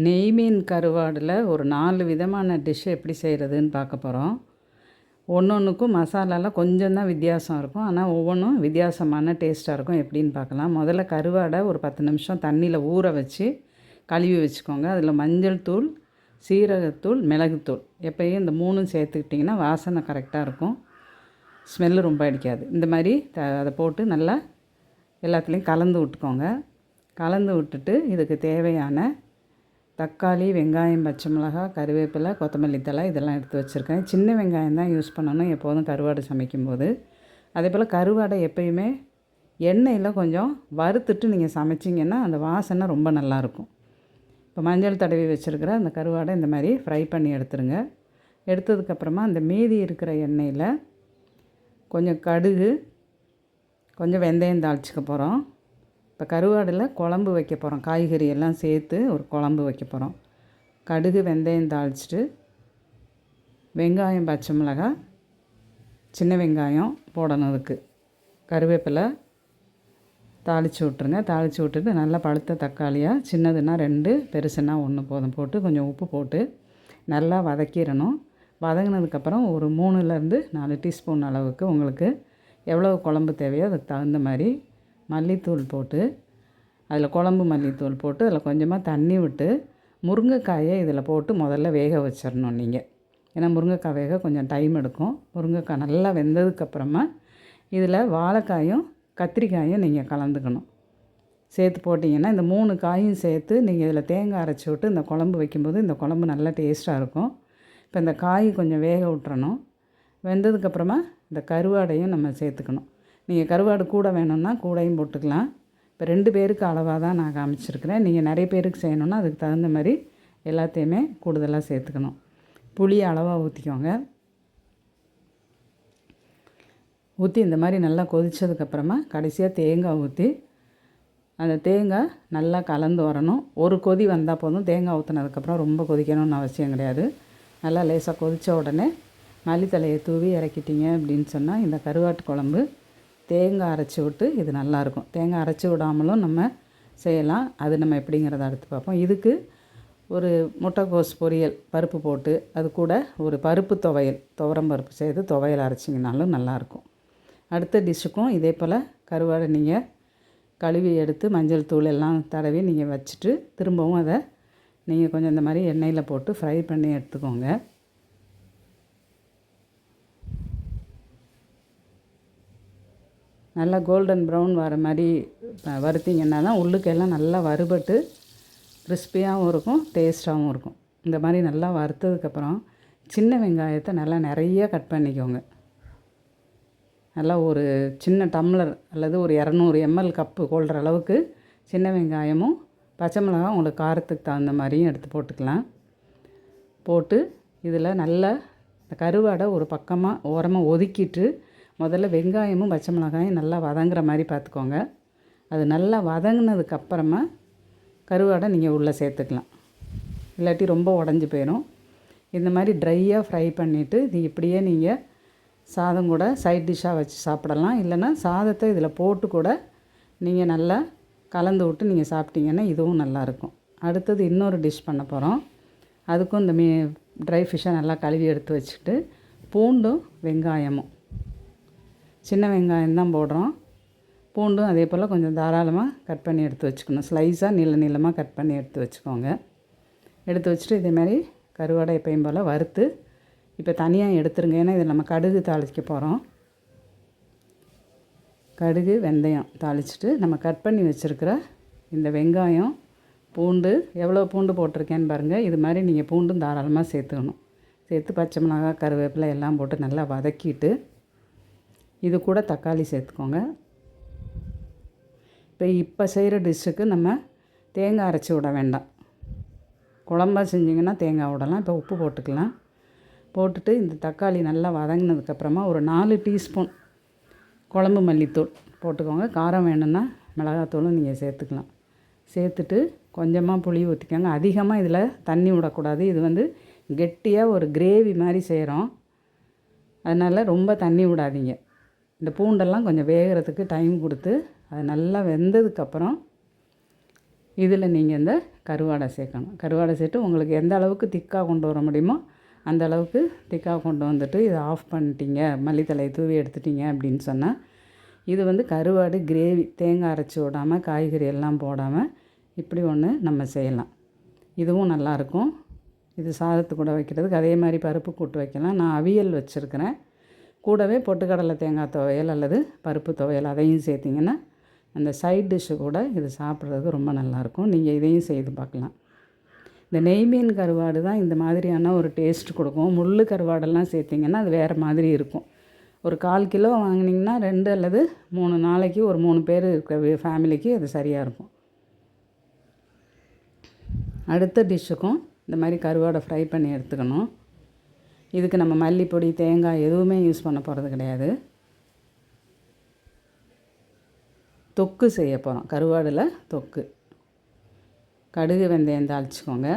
நெய் மீன் கருவாடில் ஒரு 4 விதமான டிஷ் எப்படி செய்கிறதுன்னு பார்க்க போகிறோம். ஒன்றொன்றுக்கும் மசாலாலாம் கொஞ்சம் தான் வித்தியாசம் இருக்கும். ஆனால் ஒவ்வொன்றும் வித்தியாசமான டேஸ்ட்டாக இருக்கும். எப்படின்னு பார்க்கலாம். முதல்ல கருவாடை ஒரு 10 நிமிஷம் தண்ணியில் ஊற வச்சு கழுவி வச்சுக்கோங்க. அதில் மஞ்சள் தூள், சீரகத்தூள், மிளகுத்தூள் எப்பயும் இந்த 3ம் சேர்த்துக்கிட்டிங்கன்னா வாசனை கரெக்டாக இருக்கும். ஸ்மெல்லு ரொம்ப அடிக்காது. இந்த மாதிரி அதை போட்டு நல்லா எல்லாத்துலேயும் கலந்து விட்டுக்கோங்க. கலந்து விட்டுட்டு இதுக்கு தேவையான தக்காளி, வெங்காயம், பச்சை மிளகாய், கருவேப்பிலை, கொத்தமல்லி தழை இதெல்லாம் எடுத்து வச்சுருக்கேன். சின்ன வெங்காயம் தான் யூஸ் பண்ணணும் எப்போதும் கருவாடு சமைக்கும்போது. அதே போல் கருவாடை எப்பயுமே எண்ணெயில் கொஞ்சம் வறுத்துட்டு நீங்கள் சமைச்சிங்கன்னா அந்த வாசனை ரொம்ப நல்லாயிருக்கும். இப்போ மஞ்சள் தடவி வச்சுருக்கிற அந்த கருவாடை இந்த மாதிரி ஃப்ரை பண்ணி எடுத்துருங்க. எடுத்ததுக்கப்புறமா அந்த மீதி இருக்கிற எண்ணெயில் கொஞ்சம் கடுகு, கொஞ்சம் வெந்தயம் தாளிச்சிக்க போகிறோம். இப்போ கருவாடில் குழம்பு வைக்க போகிறோம். காய்கறி எல்லாம் சேர்த்து ஒரு குழம்பு வைக்க போகிறோம். கடுகு, வெந்தயம் தாளிச்சிட்டு வெங்காயம், பச்சை மிளகாய், சின்ன வெங்காயம் போடணும். அதுக்கு கருவேப்பிலை தாளித்து விட்ருங்க. தாளித்து விட்டுட்டு நல்லா பழுத்த தக்காளியாக சின்னதுன்னா 2, பெருசுன்னா 1 போதும் போட்டு கொஞ்சம் உப்பு போட்டு நல்லா வதக்கிடணும். வதங்கினதுக்கப்புறம் ஒரு 3லேருந்து 4 டீஸ்பூன் அளவுக்கு உங்களுக்கு எவ்வளோ குழம்பு தேவையோ அதுக்கு தகுந்த மாதிரி மல்லித்தூள் போட்டு, அதில் குழம்பு மல்லித்தூள் போட்டு அதில் கொஞ்சமாக தண்ணி விட்டு முருங்கைக்காயை இதில் போட்டு முதல்ல வேக வச்சிடணும் நீங்கள். ஏன்னா முருங்கைக்காய் வேக கொஞ்சம் டைம் எடுக்கும். முருங்கைக்காய் நல்லா வெந்ததுக்கப்புறமா இதில் வாழைக்காயும் கத்திரிக்காயும் நீங்கள் கலந்துக்கணும். சேர்த்து போட்டிங்கன்னா இந்த 3 காயும் சேர்த்து நீங்கள் இதில் தேங்காய் அரைச்சி விட்டு இந்த குழம்பு வைக்கும்போது இந்த குழம்பு நல்லா டேஸ்ட்டாக இருக்கும். இப்போ இந்த காய் கொஞ்சம் வேக விட்டுறணும். வெந்ததுக்கப்புறமா இந்த கருவாடையும் நம்ம சேர்த்துக்கணும். நீங்கள் கருவாடு கூட வேணும்னா கூடையும் போட்டுக்கலாம். இப்போ 2 பேருக்கு அளவாக தான் நான் காமிச்சிருக்கிறேன். நீங்கள் நிறைய பேருக்கு செய்யணுன்னா அதுக்கு தகுந்த மாதிரி எல்லாத்தையுமே கூடுதலாக சேர்த்துக்கணும். புளி அளவாக ஊற்றிக்கோங்க. ஊற்றி இந்த மாதிரி நல்லா கொதித்ததுக்கப்புறமா கடைசியாக தேங்காய் ஊற்றி அந்த தேங்காய் நல்லா கலந்து வரணும். ஒரு கொதி வந்தால் போதும். தேங்காய் ஊற்றினதுக்கப்புறம் ரொம்ப கொதிக்கணும்னு அவசியம் கிடையாது. நல்லா லேசாக கொதித்த உடனே மல்லித்தலையை தூவி இறக்கிட்டிங்க அப்படின்னு சொன்னால் இந்த கருவாட்டு குழம்பு தேங்காய் அரைச்சி விட்டு இது நல்லாயிருக்கும். தேங்காய் அரைச்சி விடாமலும் நம்ம செய்யலாம். அது நம்ம எப்படிங்கிறத அடுத்து பார்ப்போம். இதுக்கு ஒரு முட்டைக்கோஸ் பொரியல் பருப்பு போட்டு அது கூட ஒரு பருப்பு துவையல், துவரம் பருப்பு சேர்த்து துவையல் அரைச்சிங்கனாலும் நல்லாயிருக்கும். அடுத்த டிஷ்ஷுக்கும் இதே போல் கருவாடை நீங்கள் கழுவி எடுத்து மஞ்சள் தூள் எல்லாம் தடவி நீங்கள் வச்சுட்டு திரும்பவும் அதை நீங்கள் கொஞ்சம் இந்த மாதிரி எண்ணெயில் போட்டு ஃப்ரை பண்ணி எடுத்துக்கோங்க. நல்லா கோல்டன் ப்ரௌன் வர மாதிரி வறுத்திங்கன்னா தான் உள்ளுக்கெல்லாம் நல்லா வறுபட்டு கிறிஸ்பியாகவும் இருக்கும், டேஸ்ட்டாகவும் இருக்கும். இந்த மாதிரி நல்லா வறுத்ததுக்கப்புறம் சின்ன வெங்காயத்தை நல்லா நிறைய கட் பண்ணிக்கோங்க. நல்லா ஒரு சின்ன டம்ளர் அல்லது ஒரு 200 ml கப்பு கொள்கிற அளவுக்கு சின்ன வெங்காயமும் பச்சை மிளகாய் உங்களுக்கு காரத்துக்கு தகுந்த மாதிரியும் எடுத்து போட்டுக்கலாம். போட்டு இதில் நல்லா கருவாடை ஒரு பக்கமாக ஓரமாக ஒதுக்கிட்டு முதல்ல வெங்காயமும் பச்சை மிளகாயும் நல்லா வதங்குற மாதிரி பார்த்துக்கோங்க. அது நல்லா வதங்கினதுக்கப்புறமா கருவாடை நீங்கள் உள்ளே சேர்த்துக்கலாம். இல்லாட்டி ரொம்ப உடஞ்சி போயிடும். இந்த மாதிரி ட்ரையாக ஃப்ரை பண்ணிவிட்டு இது இப்படியே நீங்கள் சாதம் கூட சைட் டிஷ்ஷாக வச்சு சாப்பிடலாம். இல்லைன்னா சாதத்தை இதில் போட்டு கூட நீங்கள் நல்லா கலந்து விட்டு நீங்கள் சாப்பிட்டீங்கன்னா இதுவும் நல்லாயிருக்கும். அடுத்தது இன்னொரு டிஷ் பண்ண போகிறோம். அதுக்கும் இந்த ட்ரை ஃபிஷ்ஷை நல்லா கழுவி எடுத்து வச்சுக்கிட்டு பூண்டும் வெங்காயமும், சின்ன வெங்காயம் தான் போடுறோம். பூண்டும் அதே போல் கொஞ்சம் தாராளமாக கட் பண்ணி எடுத்து வச்சுக்கணும். ஸ்லைஸாக நீளமாக கட் பண்ணி எடுத்து வச்சுக்கோங்க. எடுத்து வச்சுட்டு இதேமாதிரி கருவாடை எப்பயும் போல் வறுத்து இப்போ தனியாக எடுத்துருங்க. ஏன்னா இதில் நம்ம கடுகு தாளிக்க போகிறோம். கடுகு, வெந்தயம் தாளிச்சிட்டு நம்ம கட் பண்ணி வச்சுருக்கிற இந்த வெங்காயம், பூண்டு எவ்வளோ பூண்டு போட்டிருக்கேன்னு பாருங்கள். இது மாதிரி நீங்கள் பூண்டும் தாராளமாக சேர்த்துக்கணும். சேர்த்து பச்சை மிளகாய், கருவேப்பிலை எல்லாம் போட்டு நல்லா வதக்கிட்டு இது கூட தக்காளி சேர்த்துக்கோங்க. இப்போ செய்கிற டிஷ்ஷுக்கு நம்ம தேங்காய் அரைச்சி விட வேண்டாம். குழம்பா செஞ்சிங்கன்னா தேங்காய் விடலாம். இப்போ உப்பு போட்டுக்கலாம். போட்டுட்டு இந்த தக்காளி நல்லா வதங்கினதுக்கப்புறமா ஒரு 4 டீஸ்பூன் குழம்பு மல்லித்தூள் போட்டுக்கோங்க. காரம் வேணும்னா மிளகாத்தூளும் நீங்கள் சேர்த்துக்கலாம். சேர்த்துட்டு கொஞ்சமாக புளி ஊற்றிக்கோங்க. அதிகமாக இதில் தண்ணி விடக்கூடாது. இது கெட்டியாக ஒரு கிரேவி மாதிரி செய்கிறோம். அதனால் ரொம்ப தண்ணி விடாதீங்க. இந்த பூண்டெல்லாம் கொஞ்சம் வேகிறதுக்கு டைம் கொடுத்து அது நல்லா வெந்ததுக்கப்புறம் இதில் நீங்கள் இந்த கருவாடை சேர்க்கணும். கருவாடை சேர்த்து உங்களுக்கு எந்த அளவுக்கு திக்காக கொண்டு வர முடியுமோ அந்த அளவுக்கு திக்காக கொண்டு வந்துட்டு இதை ஆஃப் பண்ணிட்டீங்க, மல்லித்தலையை தூவி எடுத்துட்டீங்க அப்படின்னு சொன்னால் இது வந்து கருவாடு கிரேவி, தேங்காய் அரைச்சி விடாமல் காய்கறி எல்லாம் போடாமல் இப்படி ஒன்று நம்ம செய்யலாம். இதுவும் நல்லாயிருக்கும். இது சாதத்து கூட வைக்கிறதுக்கு அதே மாதிரி பருப்பு கூட்டு வைக்கலாம். நான் அவியல் வச்சுருக்கிறேன். கூடவே பொட்டுக்கடலை தேங்காய் துவையல் அல்லது பருப்பு துவையல் அதையும் சேர்த்திங்கன்னா அந்த சைட் டிஷ்ஷு கூட இது சாப்பிட்றதுக்கு ரொம்ப நல்லாயிருக்கும். நீங்கள் இதையும் செய்து பார்க்கலாம். இந்த நெய் மீன் கருவாடு தான் இந்த மாதிரியான ஒரு டேஸ்ட் கொடுக்கும். முள் கருவாடெல்லாம் சேர்த்திங்கன்னா அது வேறு மாதிரி இருக்கும். ஒரு 1/4 கிலோ வாங்கினீங்கன்னா 2 அல்லது 3 நாளைக்கு ஒரு 3 பேர் இருக்கிற ஃபேமிலிக்கு அது சரியாக இருக்கும். அடுத்த டிஷ்ஷுக்கும் இந்த மாதிரி கருவாடை ஃப்ரை பண்ணி எடுத்துக்கணும். இதுக்கு நம்ம மல்லிப்பொடி தேங்காய் எதுவுமே யூஸ் பண்ண போகிறது கிடையாது. தொக்கு செய்ய போகிறோம். கருவாடில் தொக்கு. கடுகு வெந்தயம் தாளிச்சிக்கோங்க.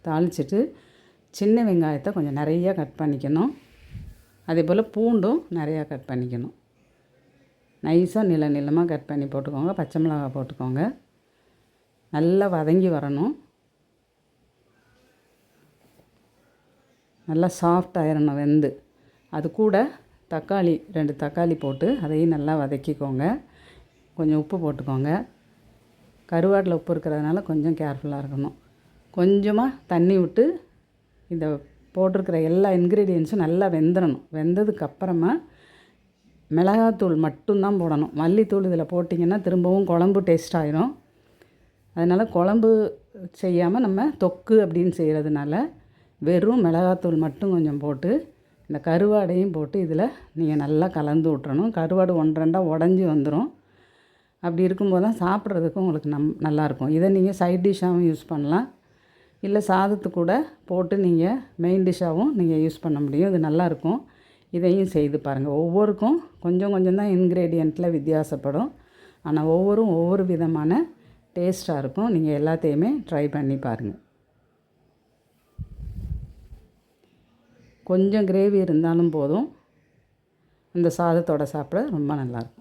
தாளிச்சிட்டு சின்ன வெங்காயத்தை கொஞ்சம் நிறையா கட் பண்ணிக்கணும். அதே போல் பூண்டும் நிறையா கட் பண்ணிக்கணும். நைஸாக நீளமாக கட் பண்ணி போட்டுக்கோங்க. பச்சை மிளகாய் போட்டுக்கோங்க. நல்லா வதங்கி வரணும். நல்லா சாஃப்ட் ஆயிடணும் வெந்து. அது கூட தக்காளி 2 தக்காளி போட்டு அதையும் நல்லா வதக்கிக்கோங்க. கொஞ்சம் உப்பு போட்டுக்கோங்க. கருவாட்டில் உப்பு இருக்கிறதுனால கொஞ்சம் கேர்ஃபுல்லாக இருக்கணும். கொஞ்சமாக தண்ணி விட்டு இந்த போட்டிருக்கிற எல்லா இன்க்ரீடியன்ஸும் நல்லா வெந்துடணும். வெந்ததுக்கப்புறமா மிளகாத்தூள் மட்டும்தான் போடணும். மல்லித்தூள் இதில் போட்டிங்கன்னா திரும்பவும் குழம்பு டேஸ்ட் ஆயிரும். அதனால் குழம்பு செய்யாமல் நம்ம தொக்கு அப்படின்னு செய்கிறதுனால வெறும் மிளகாத்தூள் மட்டும் கொஞ்சம் போட்டு இந்த கருவாடையும் போட்டு இதில் நீங்கள் நல்லா கலந்து விட்றணும். கருவாடு 1-2 உடஞ்சி வந்துடும். அப்படி இருக்கும்போது தான் சாப்பிட்றதுக்கு உங்களுக்கு நல்லாயிருக்கும். இதை நீங்கள் சைட் டிஷ்ஷாகவும் யூஸ் பண்ணலாம். இல்லை சாதத்து கூட போட்டு நீங்கள் மெயின் டிஷ்ஷாகவும் நீங்கள் யூஸ் பண்ண முடியும். இது நல்லாயிருக்கும். இதையும் செய்து பாருங்கள். ஒவ்வொருக்கும் கொஞ்சம் தான் இன்க்ரீடியண்ட்டில் வித்தியாசப்படும். ஆனால் ஒவ்வொரு விதமான டேஸ்ட்டாக இருக்கும். நீங்கள் எல்லாத்தையுமே ட்ரை பண்ணி பாருங்கள். கொஞ்சம் கிரேவி இருந்தாலும் போதும். இந்த சாதத்தோடு சாப்பிட ரொம்ப நல்லாயிருக்கும்.